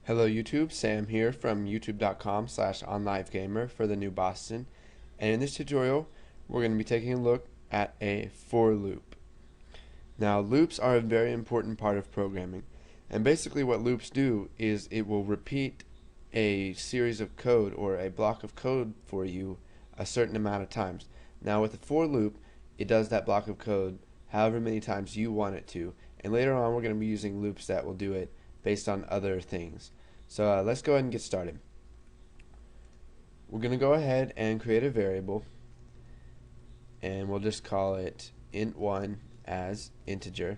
Hello YouTube, Sam here from youtube.com/onlivegamer for the new Boston, and in this tutorial we're going to be taking a look at a for loop. Now loops are a very important part of programming, and basically what loops do is it will repeat a series of code or a block of code for you a certain amount of times. Now with a for loop, it does that block of code however many times you want it to, and later on we're going to be using loops that will do it based on other things. So let's go ahead and get started. We're going to go ahead and create a variable, and we'll just call it int1 as integer.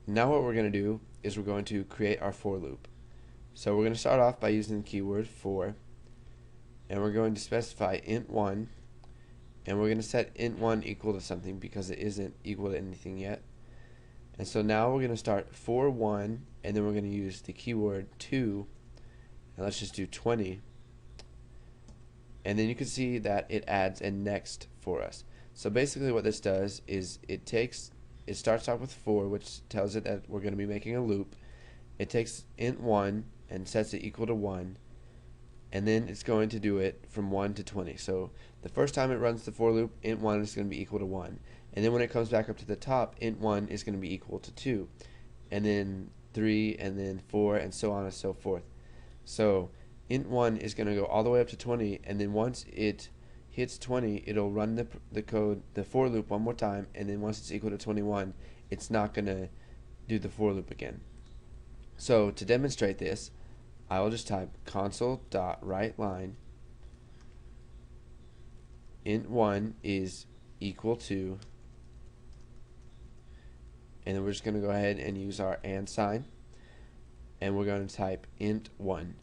Now what we're going to do is we're going to create our for loop. So we're going to start off by using the keyword for, and we're going to specify int1, and we're going to set int1 equal to something because it isn't equal to anything yet. And so now we're going to start for 1, and then we're going to use the keyword to, and let's just do 20. And then you can see that it adds a next for us. So basically what this does is it starts off with for, which tells it that we're going to be making a loop. It takes int1 and sets it equal to 1, and then it's going to do it from 1 to 20. So the first time it runs the for loop, int1 is going to be equal to 1. And then when it comes back up to the top, int1 is going to be equal to 2. And then 3, and then 4, and so on and so forth. So int1 is going to go all the way up to 20, and then once it hits 20, it'll run the code, the for loop one more time, and then once it's equal to 21, it's not going to do the for loop again. So to demonstrate this, I will just type console.writeLine int1 is equal to, and then we're just going to go ahead and use our and sign, and we're going to type int1.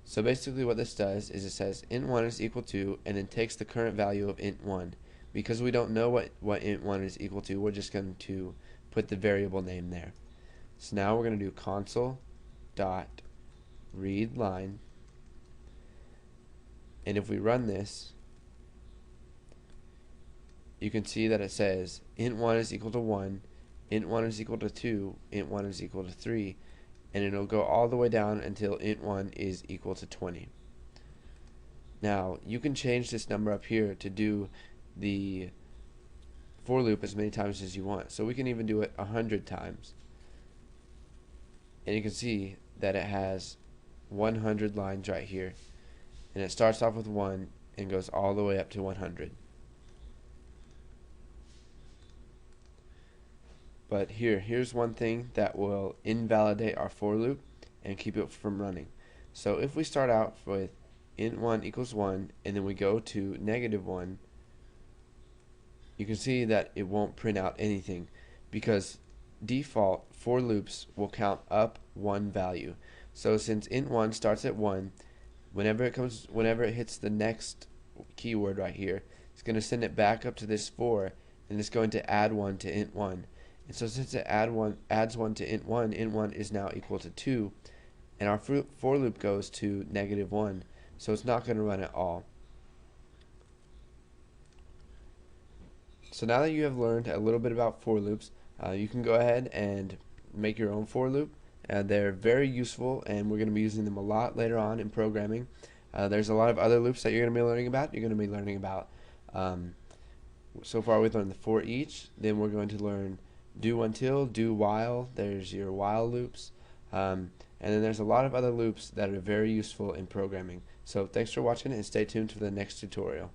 So basically what this does is it says int1 is equal to, and then takes the current value of int1. Because we don't know what int1 is equal to, we're just going to put the variable name there. So now we're going to do console.readLine, and if we run this, you can see that it says int1 is equal to 1, int1 is equal to 2, int1 is equal to 3, and it'll go all the way down until int1 is equal to 20. Now you can change this number up here to do the for loop as many times as you want. So we can even do it 100 times. And you can see that it has 100 lines right here. And it starts off with 1 and goes all the way up to 100. But here's one thing that will invalidate our for loop and keep it from running. So if we start out with int1 equals 1, and then we go to -1, you can see that it won't print out anything, because default for loops will count up one value. So since int1 starts at 1, whenever it hits the next keyword right here, it's going to send it back up to this 4, and it's going to add 1 to int1. And so since it adds 1 to int1, int1 is now equal to 2, and our for loop goes to -1, so it's not going to run at all. So now that you have learned a little bit about for loops, you can go ahead and make your own for loop. They're very useful, and we're going to be using them a lot later on in programming. There's a lot of other loops that you're going to be learning about. You're going to be learning about, so far we've learned the for each, then we're going to learn do until, do while, there's your while loops, and then there's a lot of other loops that are very useful in programming. So thanks for watching, and stay tuned for the next tutorial.